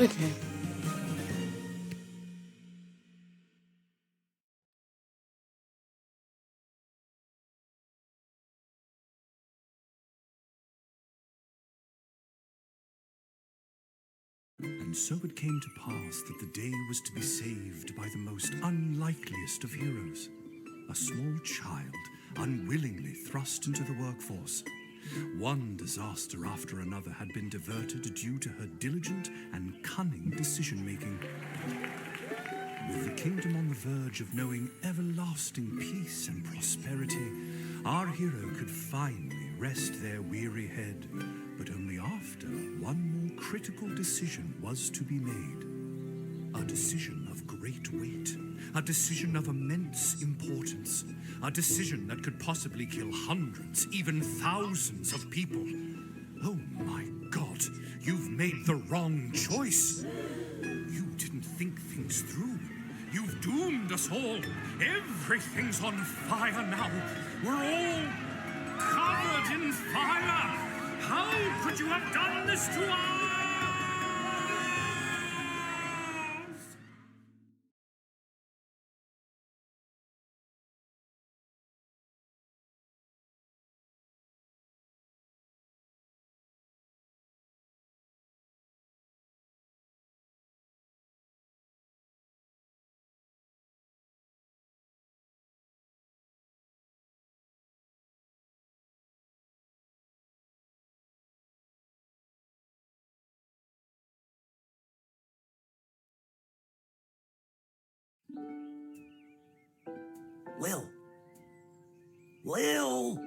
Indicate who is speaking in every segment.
Speaker 1: Okay.
Speaker 2: And so it came to pass that the day was to be saved by the most unlikeliest of heroes, a small child unwillingly thrust into the workforce. One disaster after another had been diverted due to her diligent and cunning decision-making. With the kingdom on the verge of knowing everlasting peace and prosperity, our hero could finally rest their weary head, but only after one more critical decision was to be made. A decision of great weight, a decision of immense importance, a decision that could possibly kill hundreds, even thousands of people. Oh my God, you've made the wrong choice. You didn't think things through. You've doomed us all. Everything's on fire now. We're all covered in fire. How could you have done this to us?
Speaker 3: Lil!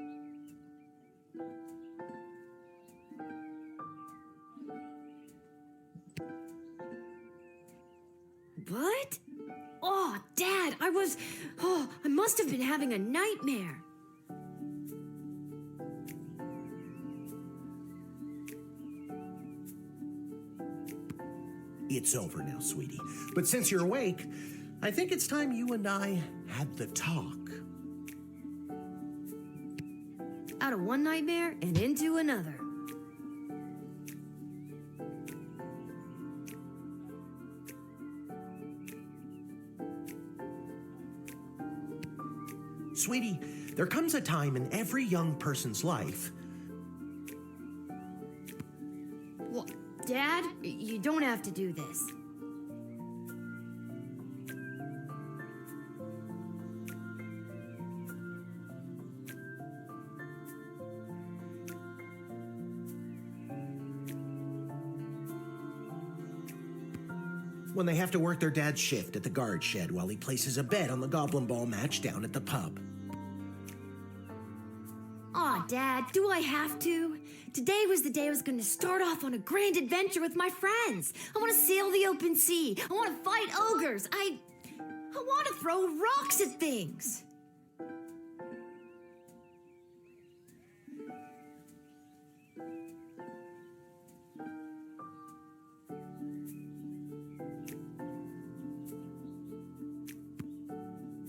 Speaker 4: What? Oh, Dad, I must have been having a nightmare.
Speaker 3: It's over now, sweetie. But since you're awake, I think it's time you and I had the talk.
Speaker 4: Out of one nightmare and into another.
Speaker 3: Sweetie, there comes a time in every young person's life.
Speaker 4: Well, Dad, you don't have to do this.
Speaker 3: When they have to work their dad's shift at the guard shed while he places a bet on the goblin ball match down at the pub.
Speaker 4: Aw, Dad, do I have to? Today was the day I was going to start off on a grand adventure with my friends. I want to sail the open sea. I want to fight ogres. I want to throw rocks at things.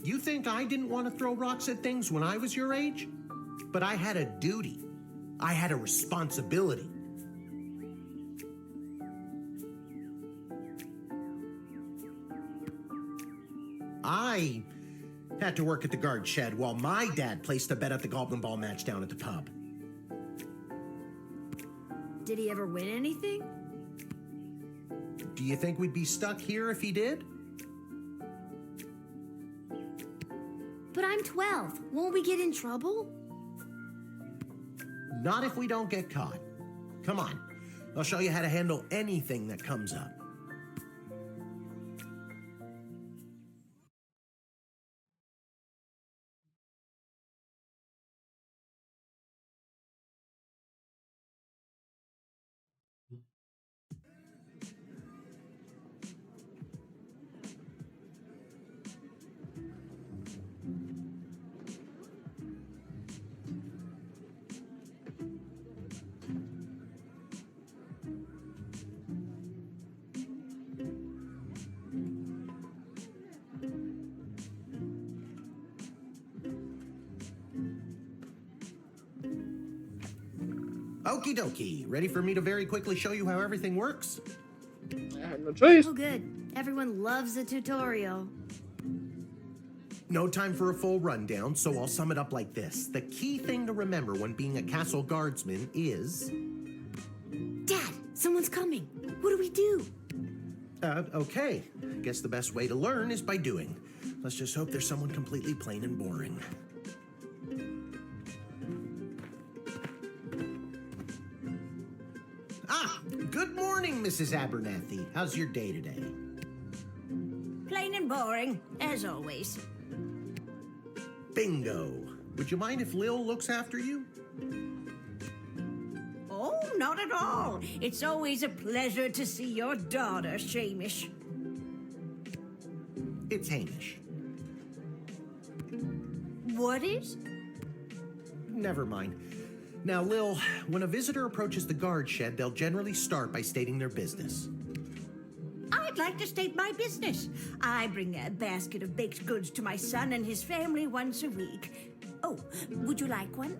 Speaker 3: You think I didn't want to throw rocks at things when I was your age? But I had a duty. I had a responsibility. I had to work at the guard shed while my dad placed a bet at the goblin ball match down at the pub.
Speaker 4: Did he ever win anything?
Speaker 3: Do you think we'd be stuck here if he did?
Speaker 4: But I'm 12. Won't we get in trouble?
Speaker 3: Not if we don't get caught. Come on, I'll show you how to handle anything that comes up. Okie dokie, ready for me to very quickly show you how everything works?
Speaker 1: I had no choice.
Speaker 4: Oh, good. Everyone loves a tutorial.
Speaker 3: No time for a full rundown, so I'll sum it up like this. The key thing to remember when being a castle guardsman is...
Speaker 4: Dad, someone's coming. What do we do?
Speaker 3: Okay. Guess the best way to learn is by doing. Let's just hope there's someone completely plain and boring. Ah, good morning, Mrs. Abernathy. How's your day today?
Speaker 5: Plain and boring, as always.
Speaker 3: Bingo. Would you mind if Lil looks after you?
Speaker 5: Oh, not at all. It's always a pleasure to see your daughter, Shamish.
Speaker 3: It's Hamish.
Speaker 5: What is?
Speaker 3: Never mind. Now, Lil, when a visitor approaches the guard shed, they'll generally start by stating their business.
Speaker 5: I'd like to state my business. I bring a basket of baked goods to my son and his family once a week. Oh, would you like one?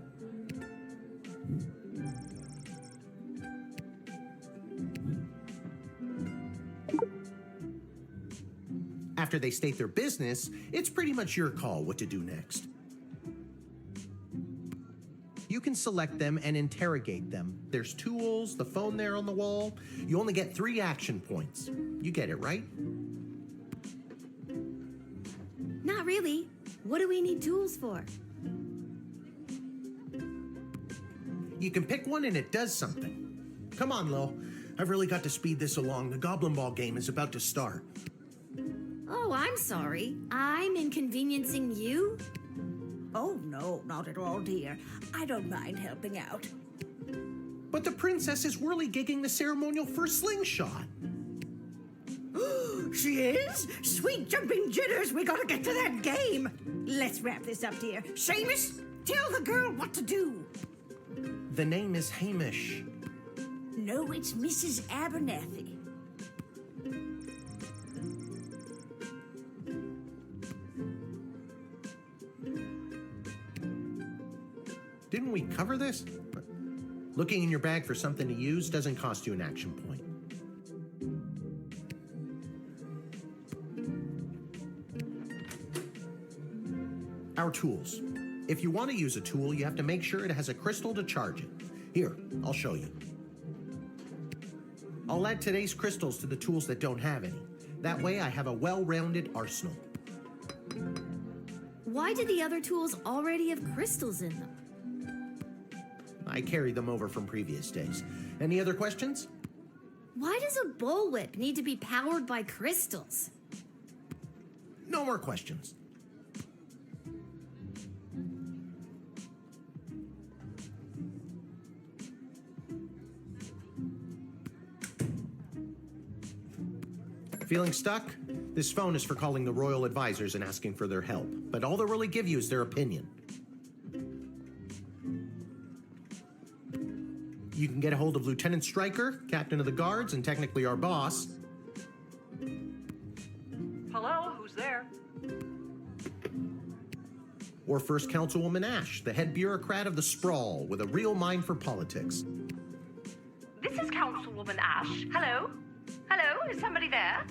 Speaker 3: After they state their business, it's pretty much your call what to do next. You can select them and interrogate them. There's tools, the phone there on the wall. You only get 3 action points. You get it, right?
Speaker 4: Not really. What do we need tools for?
Speaker 3: You can pick one and it does something. Come on, Lil. I've really got to speed this along. The Goblin Ball game is about to start.
Speaker 4: Oh, I'm sorry. I'm inconveniencing you?
Speaker 5: Oh, no, not at all, dear. I don't mind helping out.
Speaker 3: But the princess is whirly-gigging the ceremonial for a slingshot.
Speaker 5: She is? Sweet jumping jitters, we gotta get to that game. Let's wrap this up, dear. Seamus, tell the girl what to do.
Speaker 3: The name is Hamish.
Speaker 5: No, it's Mrs. Abernathy.
Speaker 3: Didn't we cover this? Looking in your bag for something to use doesn't cost you an action point. Our tools. If you want to use a tool, you have to make sure it has a crystal to charge it. Here, I'll show you. I'll add today's crystals to the tools that don't have any. That way I have a well-rounded arsenal.
Speaker 4: Why do the other tools already have crystals in them?
Speaker 3: I carried them over from previous days. Any other questions?
Speaker 4: Why does a bullwhip need to be powered by crystals?
Speaker 3: No more questions. Feeling stuck? This phone is for calling the royal advisors and asking for their help, but all they'll really give you is their opinion. You can get a hold of Lieutenant Stryker, captain of the guards, and technically our boss.
Speaker 6: Hello, who's there?
Speaker 3: Or First Councilwoman Ash, the head bureaucrat of the Sprawl, with a real mind for politics.
Speaker 6: This is Councilwoman Ash. Hello? Hello, is somebody there?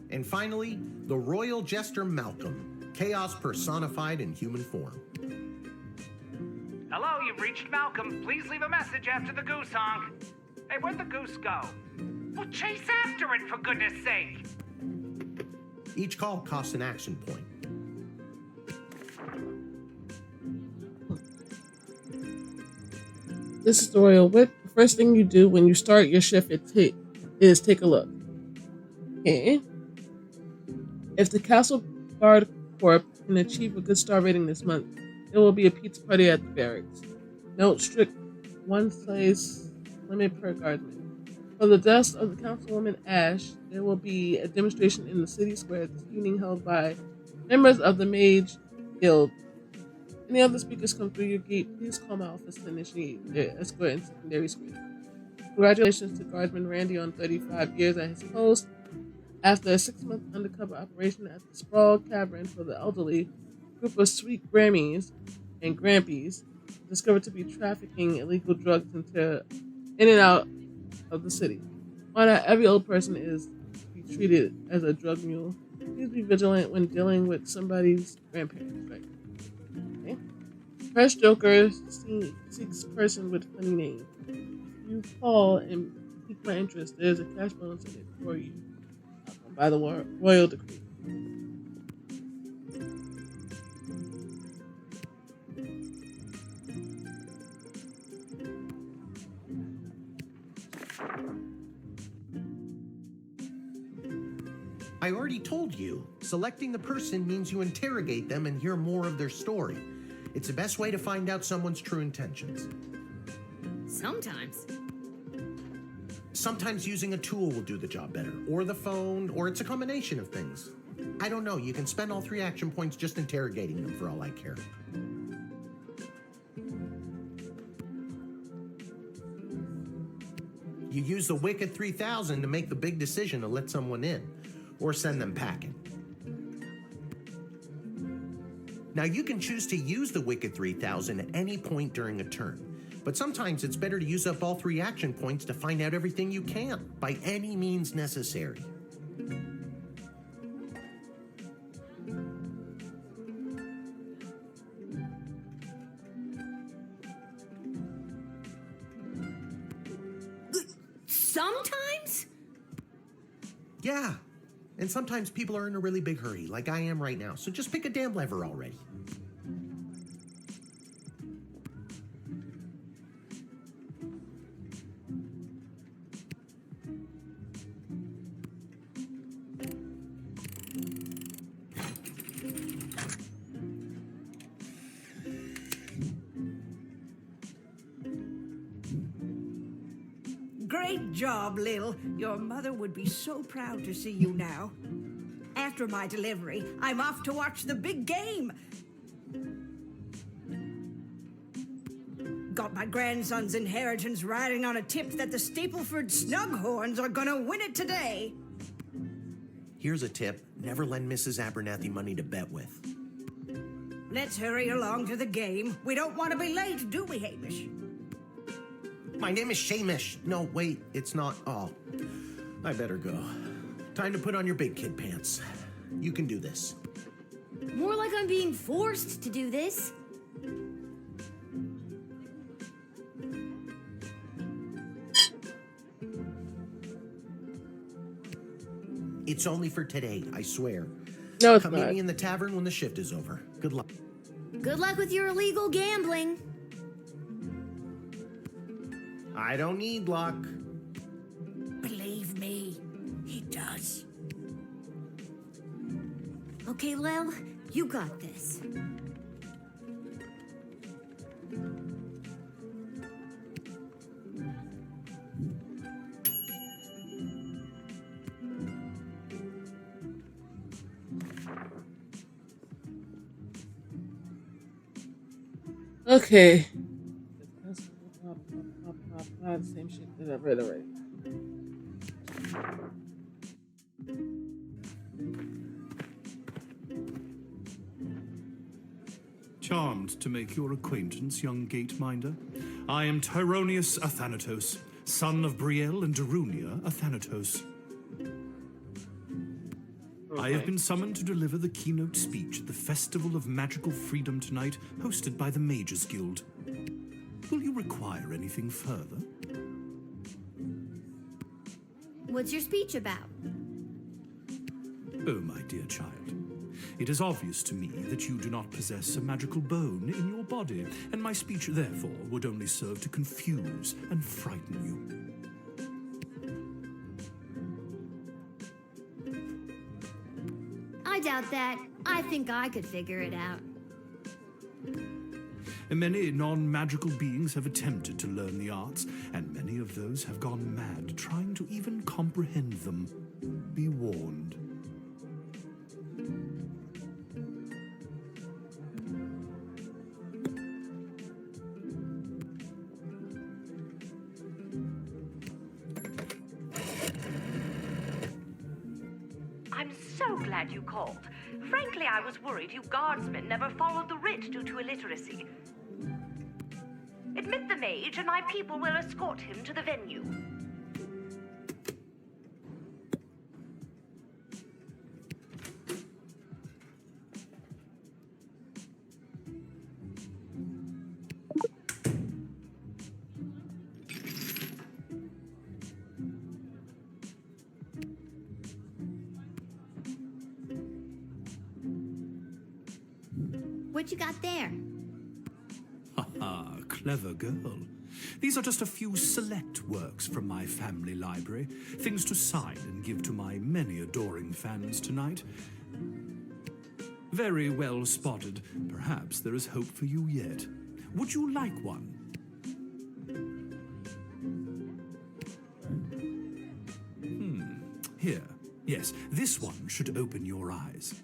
Speaker 3: And finally, the royal jester Malcolm, chaos personified in human form.
Speaker 7: Hello, you've reached Malcolm. Please leave a message after the goose honk. Hey, where'd the goose go? Well, chase after it, for goodness sake.
Speaker 3: Each call costs an action point.
Speaker 1: This is the royal whip. The first thing you do when you start your shift is take a look. Okay. If the Castle Guard Corps can achieve a good star rating this month, there will be a pizza party at the barracks. Note strict one size limit per guardsman. For the death of the Councilwoman Ash, there will be a demonstration in the city square this evening held by members of the Mage Guild. Any other speakers come through your gate, please call my office to initiate their escort and secondary screening. Congratulations to Guardsman Randy on 35 years at his post. After a 6-month undercover operation at the Sprawl Cavern for the elderly, a group of sweet Grammys and Grampies discovered to be trafficking illegal drugs in and out of the city. Why not every old person is to be treated as a drug mule? Please be vigilant when dealing with somebody's grandparents, right? Okay. Press Joker seeks person with funny name. If you call and pique my interest, there's a cash bonus in it for you by the royal decree.
Speaker 3: I already told you, selecting the person means you interrogate them and hear more of their story. It's the best way to find out someone's true intentions.
Speaker 4: Sometimes.
Speaker 3: Sometimes using a tool will do the job better, or the phone, or it's a combination of things. I don't know, you can spend all 3 action points just interrogating them for all I care. You use the Wicked 3000 to make the big decision to let someone in, or send them packing. Now you can choose to use the Wicked 3000 at any point during a turn, but sometimes it's better to use up all 3 action points to find out everything you can, by any means necessary.
Speaker 4: Sometimes?
Speaker 3: Yeah, and sometimes people are in a really big hurry, like I am right now, so just pick a damn lever already.
Speaker 5: Great job, Lil. Your mother would be so proud to see you now. After my delivery, I'm off to watch the big game. Got my grandson's inheritance riding on a tip that the Stapleford Snughorns are gonna win it today.
Speaker 3: Here's a tip, never lend Mrs. Abernathy money to bet with.
Speaker 5: Let's hurry along to the game. We don't want to be late, do we, Hamish?
Speaker 3: My name is Shamish. No, wait, it's not. Oh, I better go. Time to put on your big kid pants. You can do this.
Speaker 4: More like I'm being forced to do this.
Speaker 3: It's only for today, I swear.
Speaker 1: No, it's
Speaker 3: Come
Speaker 1: not.
Speaker 3: meet me in the tavern when the shift is over. Good luck.
Speaker 4: Good luck with your illegal gambling.
Speaker 3: I don't need luck.
Speaker 5: Believe me, he does.
Speaker 4: Okay, Lil, you got this.
Speaker 1: Okay. Same shit that I've read already.
Speaker 2: Charmed to make your acquaintance, young gateminder. I am Tyronius Athanatos, son of Brielle and Darunia Athanatos. I have been summoned to deliver the keynote speech at the Festival of Magical Freedom tonight, hosted by the Mages Guild. Will you require anything further?
Speaker 4: What's your speech about?
Speaker 2: Oh, my dear child. It is obvious to me that you do not possess a magical bone in your body, and my speech, therefore, would only serve to confuse and frighten you.
Speaker 4: I doubt that. I think I could figure it out.
Speaker 2: Many non-magical beings have attempted to learn the arts, and many of those have gone mad trying to even comprehend them. Be warned.
Speaker 6: I'm so glad you called. Frankly, I was worried you guardsmen never followed the writ due to illiteracy. Admit the mage, and my people will escort him to the venue.
Speaker 4: What you got there?
Speaker 2: Ha, clever girl. These are just a few select works from my family library, things to sign and give to my many adoring fans tonight. Very well spotted. Perhaps there is hope for you yet. Would you like one? Here. Yes, this one should open your eyes.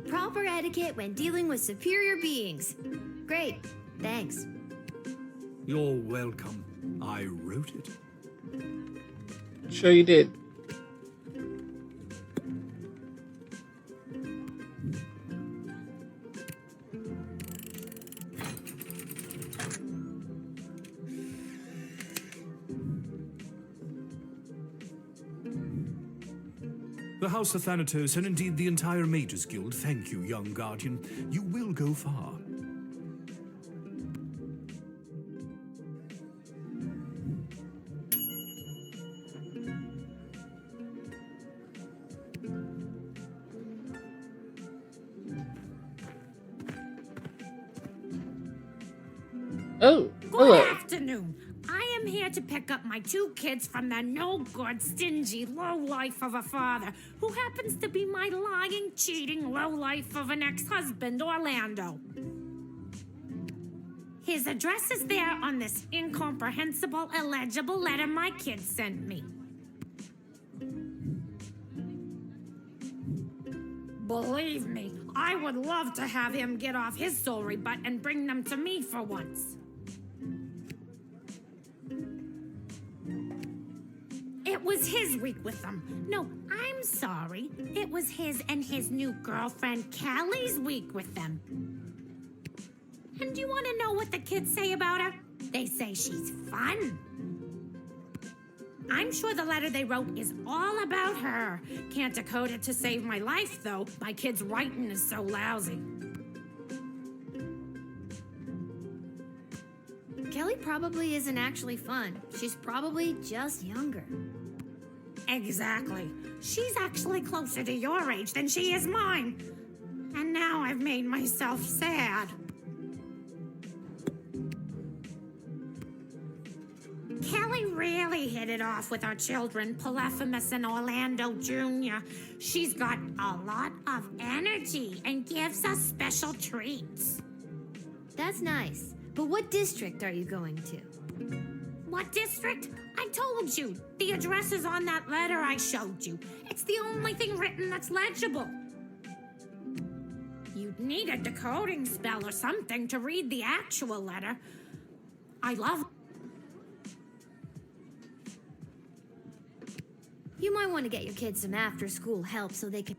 Speaker 4: Proper etiquette when dealing with superior beings. Great, thanks.
Speaker 2: You're welcome. I wrote it.
Speaker 1: Sure you did.
Speaker 2: The House of Thanatos, and indeed the entire Mages Guild, thank you, young guardian. You will go far.
Speaker 1: Oh,
Speaker 8: Good
Speaker 1: hello.
Speaker 8: afternoon. I am here to pick up my 2 kids from the no-good, stingy lowlife of a father who happens to be my lying, cheating lowlife of an ex-husband, Orlando. His address is there on this incomprehensible, illegible letter my kids sent me. Believe me, I would love to have him get off his sorry butt and bring them to me for once. It was his week with them. No, I'm sorry. It was his and his new girlfriend Kelly's week with them. And you want to know what the kids say about her? They say she's fun. I'm sure the letter they wrote is all about her. Can't decode it to save my life, though. My kid's writing is so lousy.
Speaker 4: Kelly probably isn't actually fun. She's probably just younger.
Speaker 8: Exactly. She's actually closer to your age than she is mine. And now I've made myself sad. Kelly really hit it off with our children, Polyphemus and Orlando Jr. She's got a lot of energy and gives us special treats.
Speaker 4: That's nice. But what district are you going to?
Speaker 8: What district? I told you. The address is on that letter I showed you. It's the only thing written that's legible. You'd need a decoding spell or something to read the actual letter. I love...
Speaker 4: You might want to get your kids some after-school help so they can...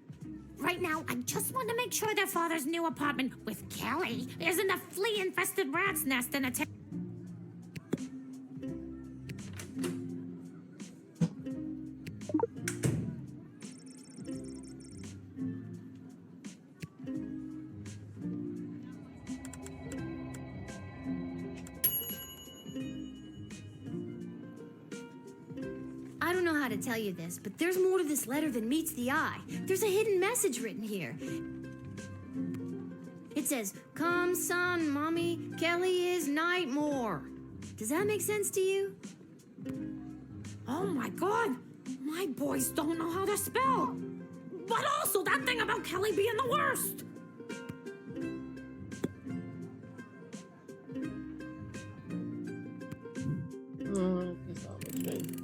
Speaker 8: Right now, I just want to make sure their father's new apartment with Kelly isn't a flea-infested rat's nest in a...
Speaker 4: I don't know how to tell you this, but there's more to this letter than meets the eye. There's a hidden message written here. It says, "Come, son, mommy, Kelly is Nightmare." Does that make sense to you?
Speaker 8: Oh my God! My boys don't know how to spell! But also that thing about Kelly being the worst!
Speaker 1: It's almost me.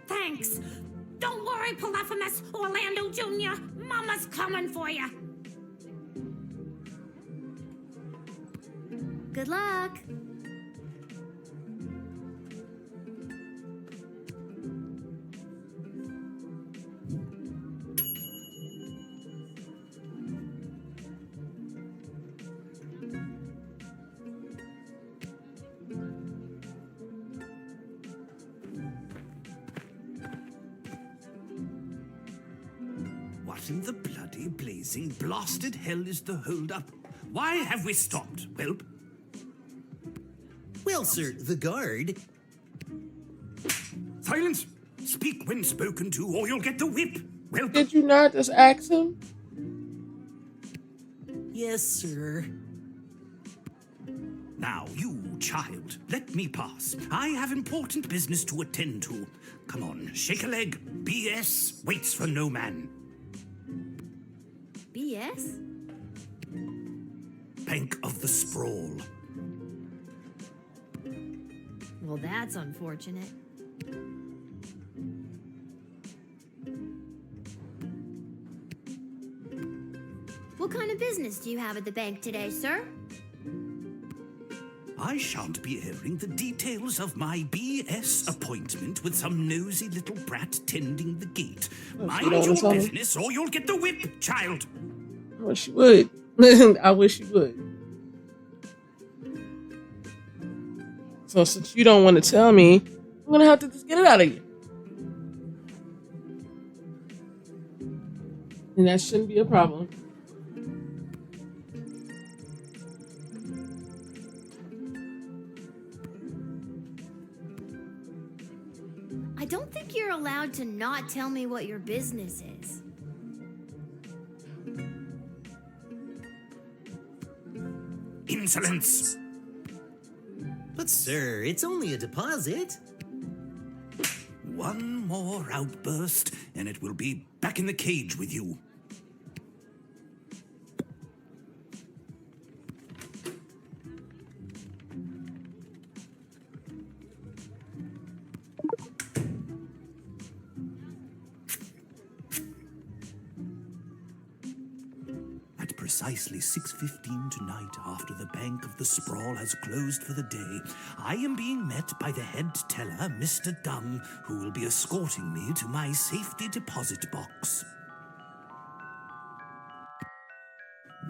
Speaker 8: Thanks! Don't worry, Polyphemus, Orlando Jr. Mama's coming for you!
Speaker 4: Good luck.
Speaker 3: What?
Speaker 2: What in the bloody blazing blasted hell is the hold-up? Why have we stopped, whelp?
Speaker 9: Well, sir, the guard.
Speaker 2: Silence! Speak when spoken to, or you'll get the whip, whelp.
Speaker 1: Did you not just ask him?
Speaker 9: Yes, sir.
Speaker 2: Now, you, child, let me pass. I have important business to attend to. Come on, shake a leg. BS waits for no man.
Speaker 4: BS?
Speaker 2: Bank of the Sprawl.
Speaker 4: Well, that's unfortunate. What kind of business do you have at the bank today, sir?
Speaker 2: I shan't be airing the details of my BS appointment with some nosy little brat tending the gate. Mind your business, or you'll get the whip, child.
Speaker 1: I wish you would. I wish you would. So since you don't want to tell me, I'm gonna have to just get it out of you. And that shouldn't be a problem.
Speaker 4: I don't think you're allowed to not tell me what your business is.
Speaker 2: Insolence!
Speaker 9: But, sir, it's only a deposit.
Speaker 2: One more outburst, and it will be back in the cage with you. At precisely 6:15 tonight, after the Bank of the Sprawl has closed for the day, I am being met by the head teller, Mr. Dunn, who will be escorting me to my safety deposit box.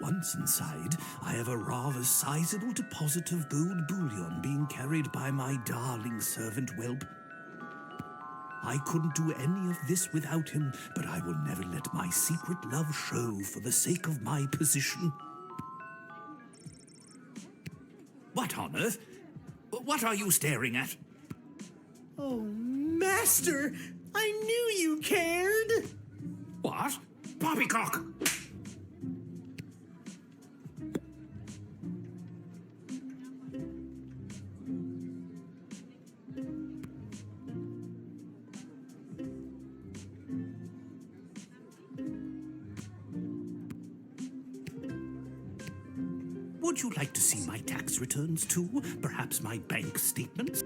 Speaker 2: Once inside, I have a rather sizable deposit of gold bullion being carried by my darling servant whelp. I couldn't do any of this without him, but I will never let my secret love show for the sake of my position. What on earth? What are you staring at?
Speaker 9: Oh, master! I knew you cared!
Speaker 2: What? Poppycock! Would you like to see my tax returns too? Perhaps my bank statements?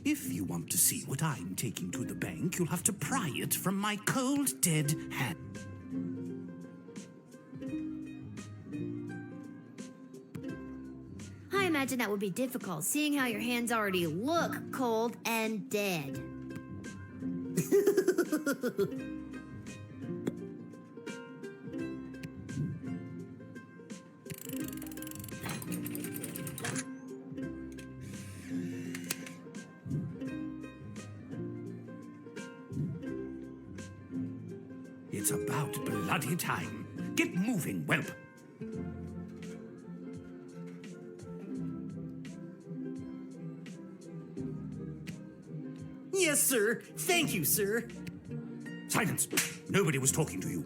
Speaker 2: If you want to see what I'm taking to the bank, you'll have to pry it from my cold, dead hand.
Speaker 4: I imagine that would be difficult, seeing how your hands already look cold and dead.
Speaker 2: It's about bloody time. Get moving, whelp.
Speaker 9: Yes, sir. Thank you, sir.
Speaker 2: Silence! Nobody was talking to you.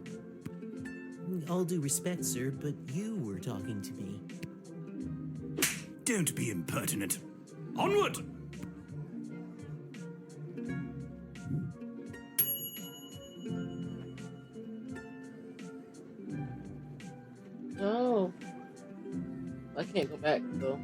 Speaker 9: All due respect, sir, but you were talking to me.
Speaker 2: Don't be impertinent. Onward!
Speaker 1: Oh. I can't go back, though.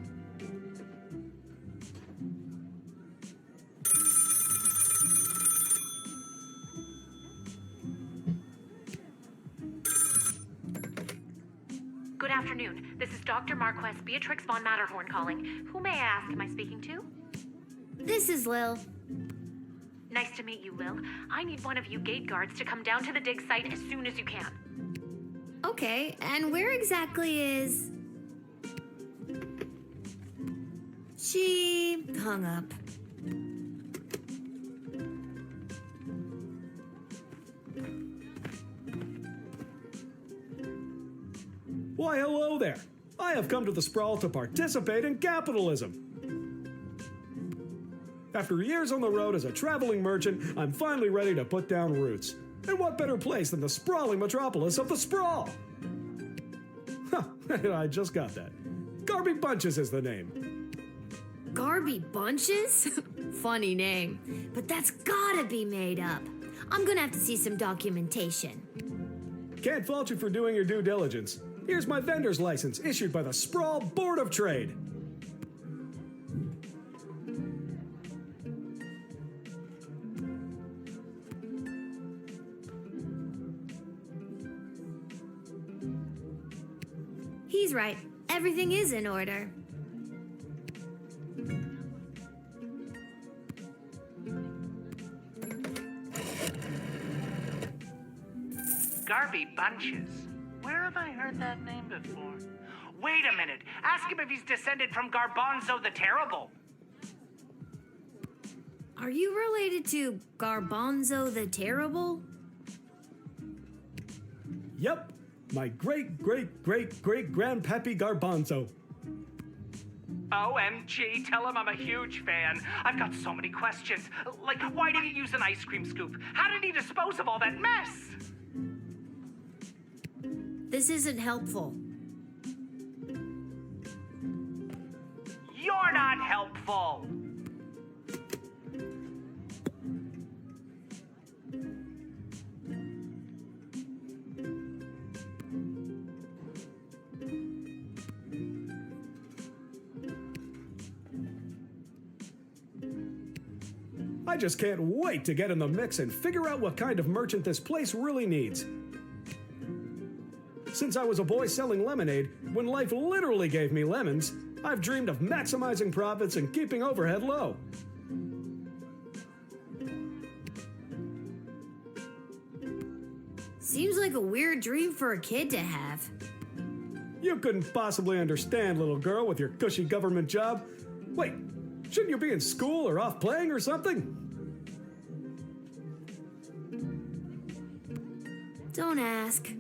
Speaker 6: Good afternoon. This is Dr. Marquess Beatrix von Matterhorn calling. Who may I ask am I speaking to?
Speaker 4: This is Lil.
Speaker 6: Nice to meet you, Lil. I need one of you gate guards to come down to the dig site as soon as you can.
Speaker 4: Okay, and where exactly is... She hung up.
Speaker 10: Hello there. I have come to the Sprawl to participate in capitalism. After years on the road as a traveling merchant, I'm finally ready to put down roots. And what better place than the sprawling metropolis of the Sprawl? Huh, I just got that. Garby Bunches is the name.
Speaker 4: Garby Bunches? Funny name. But that's gotta be made up. I'm gonna have to see some documentation.
Speaker 10: Can't fault you for doing your due diligence. Here's my vendor's license issued by the Sprawl Board of Trade.
Speaker 4: He's right. Everything is in order.
Speaker 7: Garby Bunches. Where have I heard that name before? Wait a minute. Ask him if he's descended from Garbanzo the Terrible.
Speaker 4: Are you related to Garbanzo the Terrible?
Speaker 10: Yep, my great-great-great-great-grandpappy Garbanzo.
Speaker 7: OMG, tell him I'm a huge fan. I've got so many questions. Like, why did he use an ice cream scoop? How did he dispose of all that mess?
Speaker 4: This isn't helpful.
Speaker 7: You're not helpful.
Speaker 10: I just can't wait to get in the mix and figure out what kind of merchant this place really needs. Since I was a boy selling lemonade, when life literally gave me lemons, I've dreamed of maximizing profits and keeping overhead low.
Speaker 4: Seems like a weird dream for a kid to have.
Speaker 10: You couldn't possibly understand, little girl, with your cushy government job. Wait, shouldn't you be in school or off playing or something?
Speaker 4: Don't ask.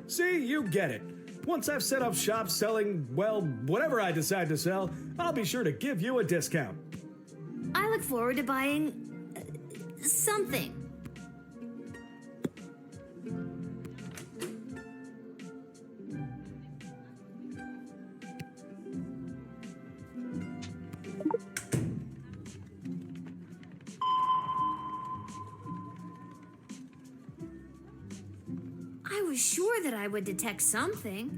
Speaker 10: See, you get it. Once I've set up shop selling, well, whatever I decide to sell, I'll be sure to give you a discount.
Speaker 4: I look forward to buying something. I was sure that I would detect something.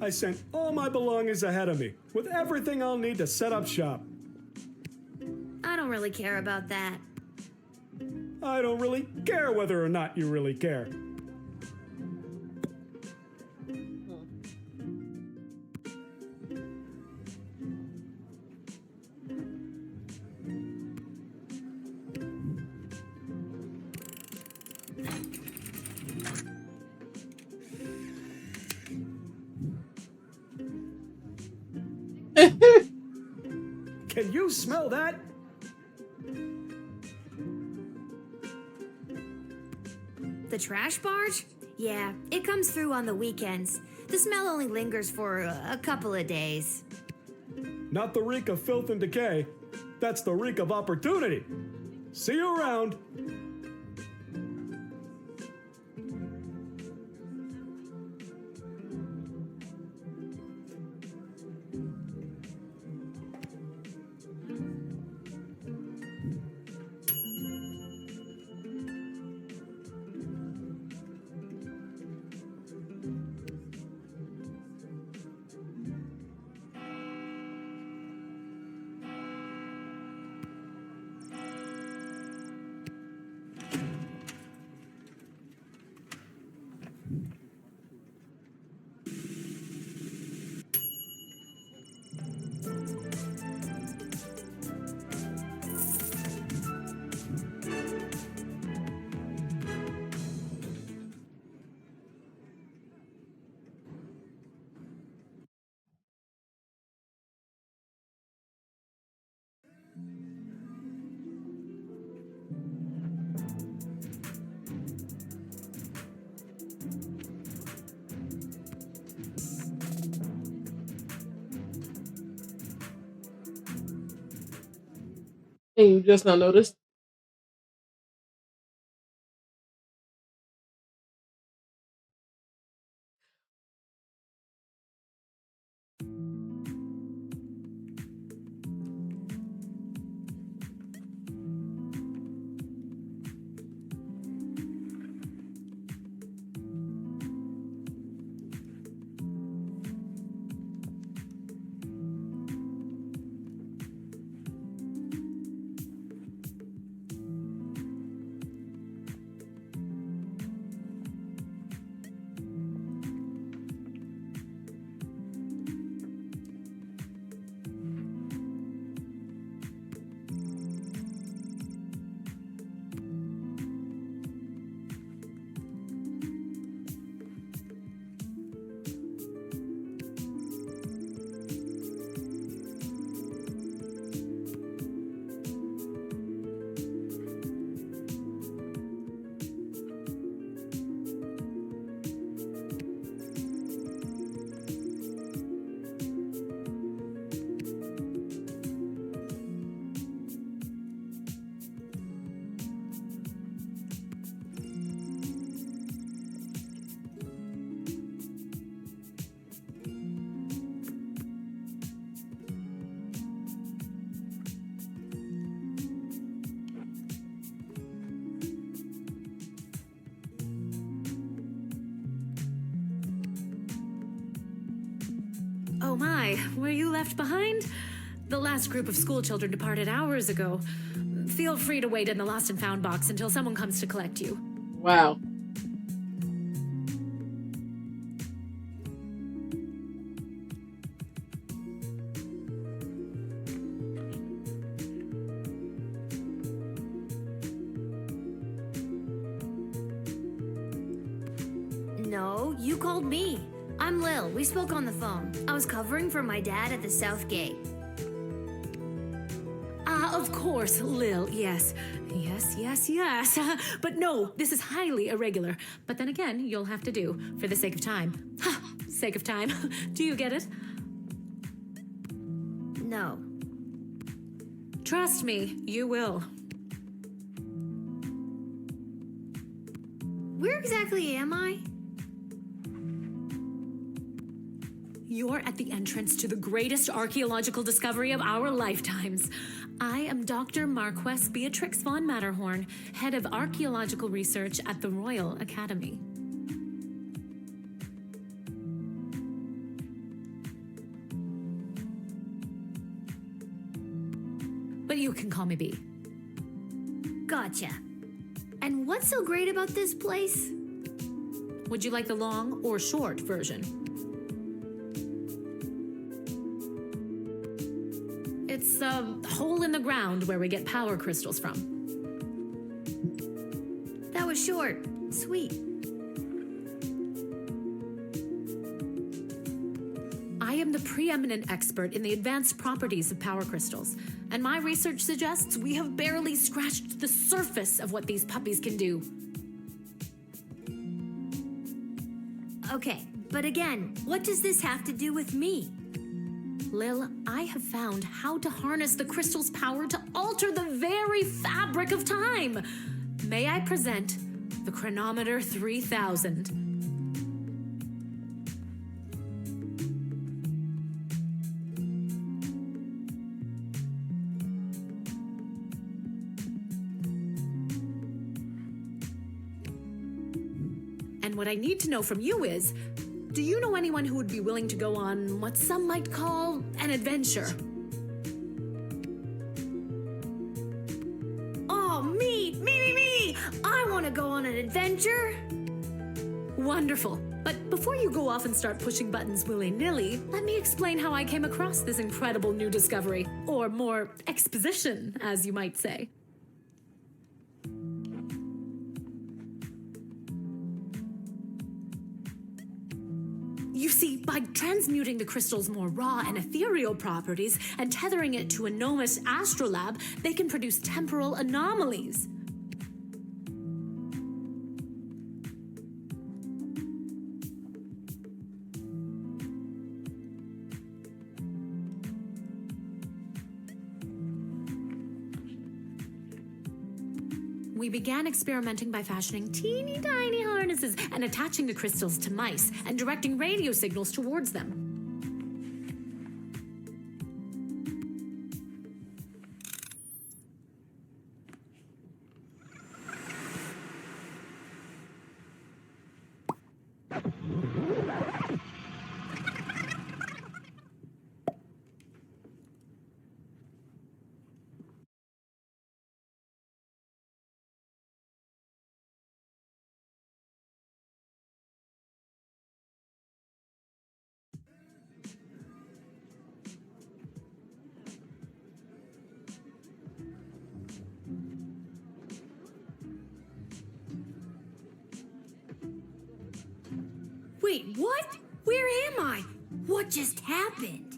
Speaker 10: I sent all my belongings ahead of me, with everything I'll need to set up shop.
Speaker 4: I don't really care about that.
Speaker 10: I don't really care whether or not you really care. Can you smell that?
Speaker 4: The trash barge? Yeah, it comes through on the weekends. The smell only lingers for a couple of days.
Speaker 10: Not the reek of filth and decay. That's the reek of opportunity. See you around.
Speaker 1: And you just now noticed?
Speaker 11: Oh my, were you left behind? The last group of school children departed hours ago. Feel free to wait in the lost and found box until someone comes to collect you.
Speaker 1: Wow.
Speaker 4: No, you called me. I'm Lil. We spoke on the phone. I was covering for my dad at the South Gate.
Speaker 11: Of course, Lil, yes. Yes. But no, this is highly irregular. But then again, you'll have to do, for the sake of time. Sake of time. Do you get it?
Speaker 4: No.
Speaker 11: Trust me, you will.
Speaker 4: Where exactly am I?
Speaker 11: You're at the entrance to the greatest archaeological discovery of our lifetimes. I am Dr. Marquess Beatrix von Matterhorn, head of archaeological research at the Royal Academy. But you can call me B.
Speaker 4: Gotcha. And what's so great about this place?
Speaker 11: Would you like the long or short version? It's a hole in the ground where we get power crystals from.
Speaker 4: That was short. Sweet.
Speaker 11: I am the preeminent expert in the advanced properties of power crystals, and my research suggests we have barely scratched the surface of what these puppies can do.
Speaker 4: Okay, but again, what does this have to do with me?
Speaker 11: Lil, I have found how to harness the crystal's power to alter the very fabric of time. May I present the Chronometer 3000? And what I need to know from you is, do you know anyone who would be willing to go on what some might call an adventure?
Speaker 4: Oh, me! I want to go on an adventure!
Speaker 11: Wonderful. But before you go off and start pushing buttons willy-nilly, let me explain how I came across this incredible new discovery. Or more exposition, as you might say. You see, by transmuting the crystal's more raw and ethereal properties and tethering it to a Nomus astrolab, they can produce temporal anomalies. We began experimenting by fashioning teeny tiny harnesses and attaching the crystals to mice and directing radio signals towards them.
Speaker 4: Wait, what? Where am I? What just happened?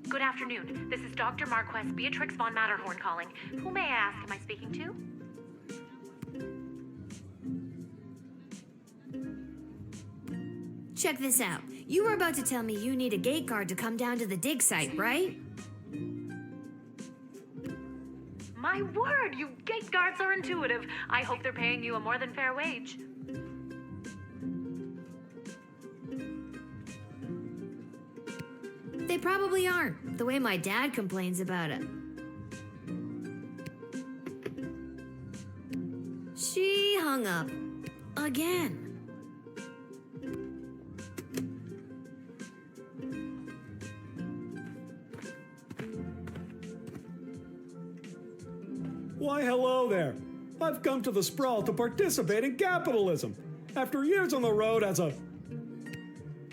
Speaker 6: Good afternoon. This is Dr. Marquess Beatrix von Matterhorn calling. Who may I ask am I speaking to?
Speaker 4: Check this out. You were about to tell me you need a gate guard to come down to the dig site, right?
Speaker 6: My word, you gate guards are intuitive. I hope they're paying you a more than fair wage.
Speaker 4: They probably aren't, the way my dad complains about it. She hung up. Again.
Speaker 10: Why, hello there. I've come to the Sprawl to participate in capitalism. After years on the road as a...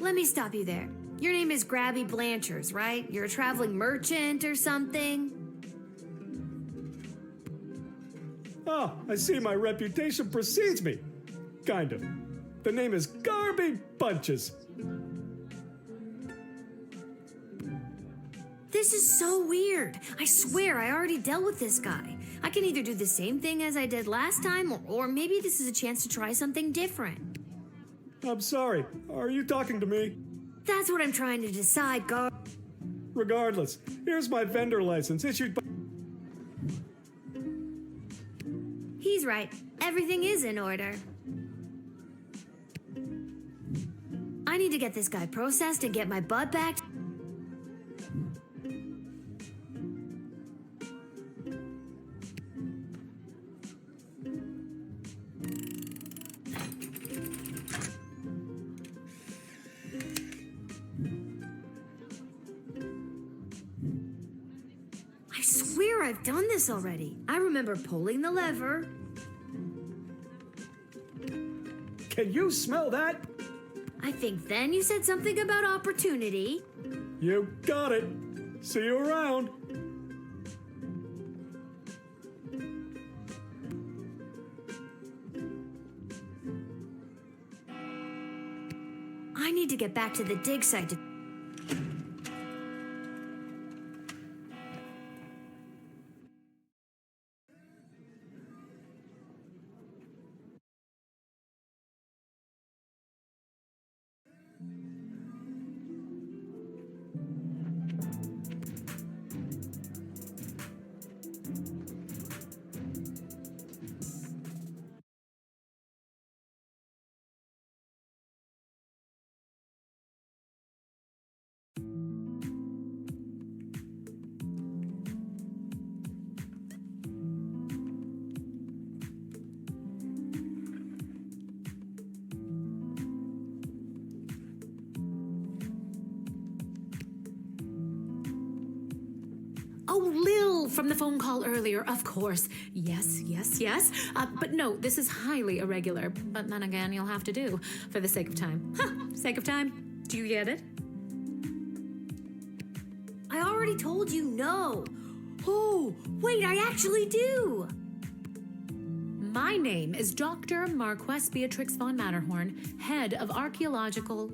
Speaker 4: Let me stop you there. Your name is Grabby Blanchers, right? You're a traveling merchant or something?
Speaker 10: Ah, I see my reputation precedes me. Kind of. The name is Garby Bunches.
Speaker 4: This is so weird. I swear I already dealt with this guy. I can either do the same thing as I did last time, or maybe this is a chance to try something different.
Speaker 10: I'm sorry. Are you talking to me?
Speaker 4: That's what I'm trying to decide, Gar.
Speaker 10: Regardless, here's my vendor license issued by...
Speaker 4: He's right. Everything is in order. I need to get this guy processed and get my butt back. I swear I've done this already. I remember pulling the lever.
Speaker 10: Can you smell that?
Speaker 4: I think then you said something about opportunity.
Speaker 10: You got it. See you around.
Speaker 4: I need to get back to the dig site to...
Speaker 11: Oh, Lil from the phone call earlier, of course. Yes. But no, this is highly irregular. But then again, you'll have to do for the sake of time. Sake of time. Do you get it?
Speaker 4: I already told you no. Oh, wait, I actually do.
Speaker 11: My name is Dr. Marquess Beatrix von Matterhorn, head of archaeological...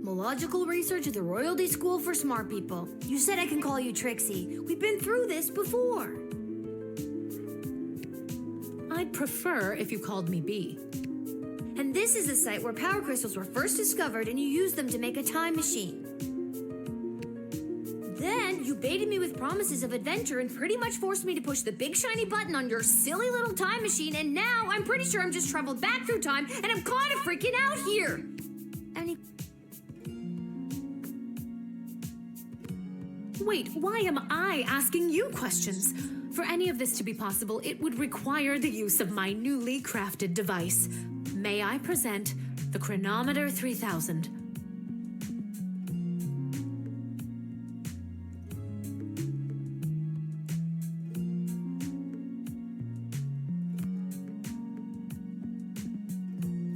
Speaker 4: Mological research at the Royalty School for Smart People. You said I can call you Trixie. We've been through this before.
Speaker 11: I'd prefer if you called me B.
Speaker 4: And this is the site where power crystals were first discovered, and you used them to make a time machine. Then you baited me with promises of adventure and pretty much forced me to push the big shiny button on your silly little time machine, and now I'm pretty sure I'm just traveled back through time and I'm kind of freaking out here.
Speaker 11: Wait, why am I asking you questions? For any of this to be possible, it would require the use of my newly crafted device. May I present the Chronometer 3000?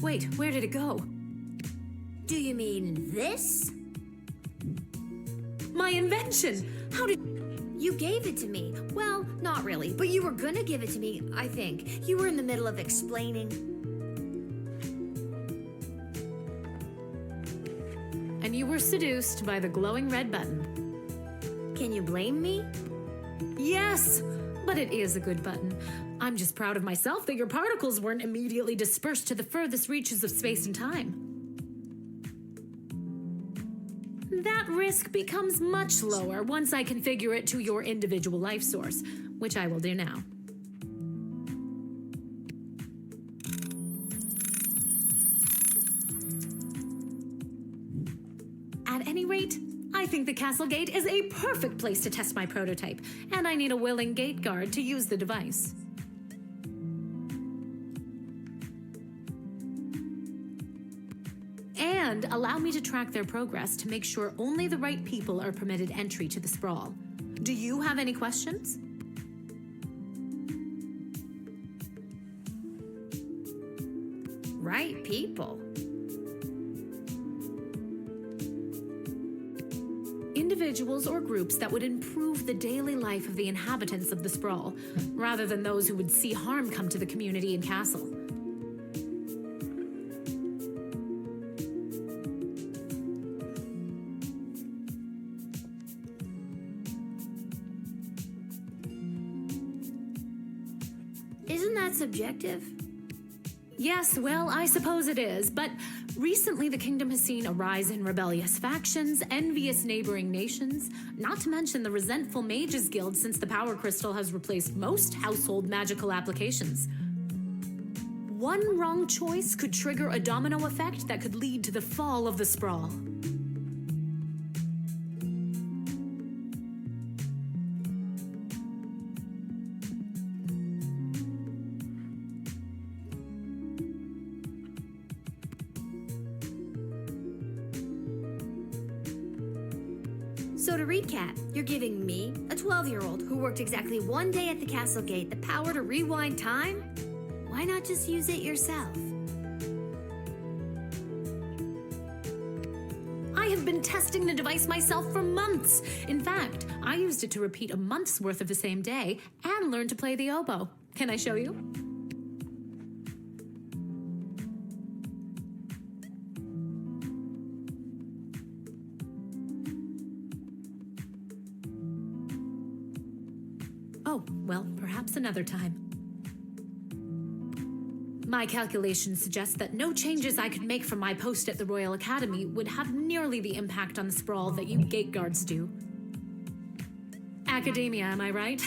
Speaker 11: Wait, where did it go?
Speaker 4: Do you mean this?
Speaker 11: My invention! How did...
Speaker 4: You gave it to me. Well, not really, but you were gonna give it to me, I think. You were in the middle of explaining.
Speaker 11: And you were seduced by the glowing red button.
Speaker 4: Can you blame me?
Speaker 11: Yes, but it is a good button. I'm just proud of myself that your particles weren't immediately dispersed to the furthest reaches of space and time. That risk becomes much lower once I configure it to your individual life source, which I will do now. At any rate, I think the castle gate is a perfect place to test my prototype, and I need a willing gate guard to use the device. And allow me to track their progress to make sure only the right people are permitted entry to the sprawl. Do you have any questions?
Speaker 4: Right people.
Speaker 11: Individuals or groups that would improve the daily life of the inhabitants of the sprawl, rather than those who would see harm come to the community and castle.
Speaker 4: Isn't that subjective?
Speaker 11: Yes, well, I suppose it is, but recently the kingdom has seen a rise in rebellious factions, envious neighboring nations, not to mention the resentful mages guild since the power crystal has replaced most household magical applications. One wrong choice could trigger a domino effect that could lead to the fall of the sprawl.
Speaker 4: So to recap, you're giving me, a 12-year-old who worked exactly one day at the castle gate, the power to rewind time? Why not just use it yourself?
Speaker 11: I have been testing the device myself for months. In fact, I used it to repeat a month's worth of the same day and learn to play the oboe. Can I show you? Oh, well, perhaps another time. My calculations suggest that no changes I could make from my post at the Royal Academy would have nearly the impact on the sprawl that you gate guards do. Academia, am I right?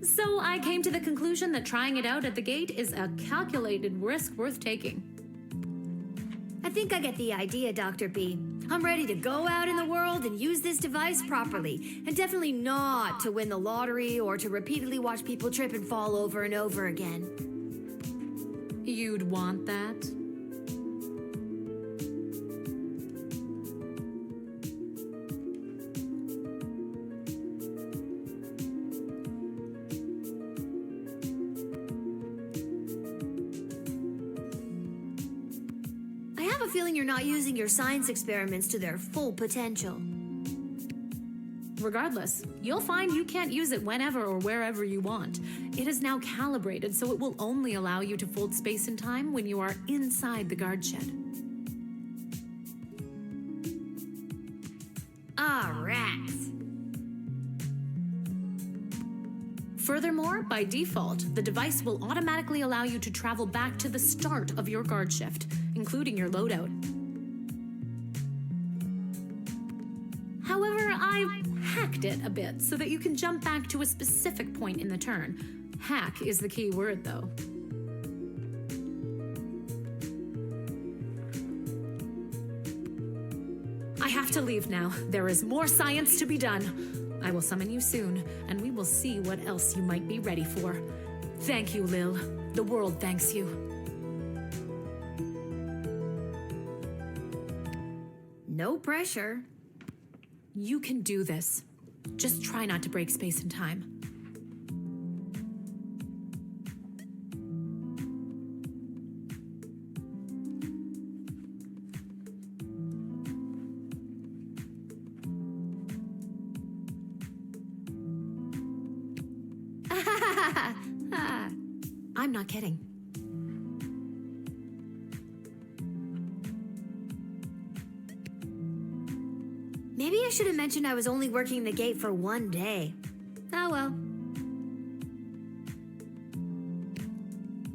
Speaker 11: So I came to the conclusion that trying it out at the gate is a calculated risk worth taking.
Speaker 4: I think I get the idea, Dr. B. I'm ready to go out in the world and use this device properly, and definitely not to win the lottery or to repeatedly watch people trip and fall over and over again.
Speaker 11: You'd want that?
Speaker 4: I have a feeling you're not using your science experiments to their full potential.
Speaker 11: Regardless, you'll find you can't use it whenever or wherever you want. It is now calibrated, so it will only allow you to fold space and time when you are inside the guard shed.
Speaker 4: Ah, rats.
Speaker 11: Further Furthermore, by default, the device will automatically allow you to travel back to the start of your guard shift, including your loadout. However, I've hacked it a bit so that you can jump back to a specific point in the turn. Hack is the key word, though. I have to leave now. There is more science to be done. I will summon you soon, and we will see what else you might be ready for. Thank you, Lil. The world thanks you.
Speaker 4: No pressure.
Speaker 11: You can do this. Just try not to break space and time. I'm not kidding.
Speaker 4: Maybe I should have mentioned I was only working the gate for one day. Oh well.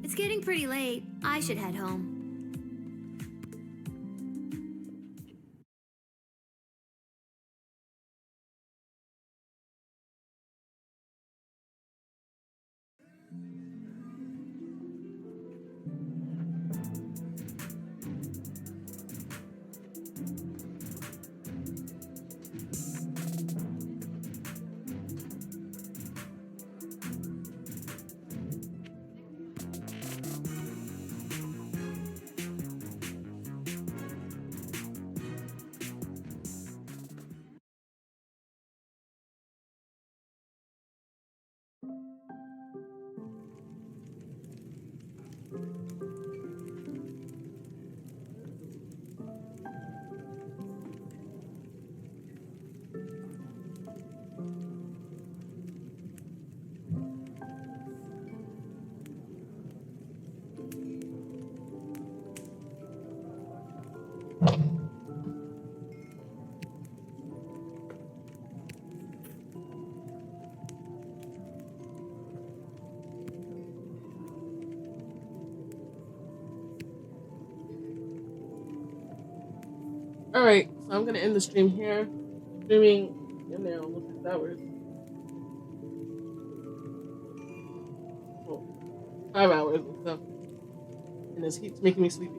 Speaker 4: It's getting pretty late. I should head home.
Speaker 1: Alright, so I'm gonna end the stream here. Streaming in there almost 6 hours. Well, 5 hours and stuff. And this heat's making me sleepy.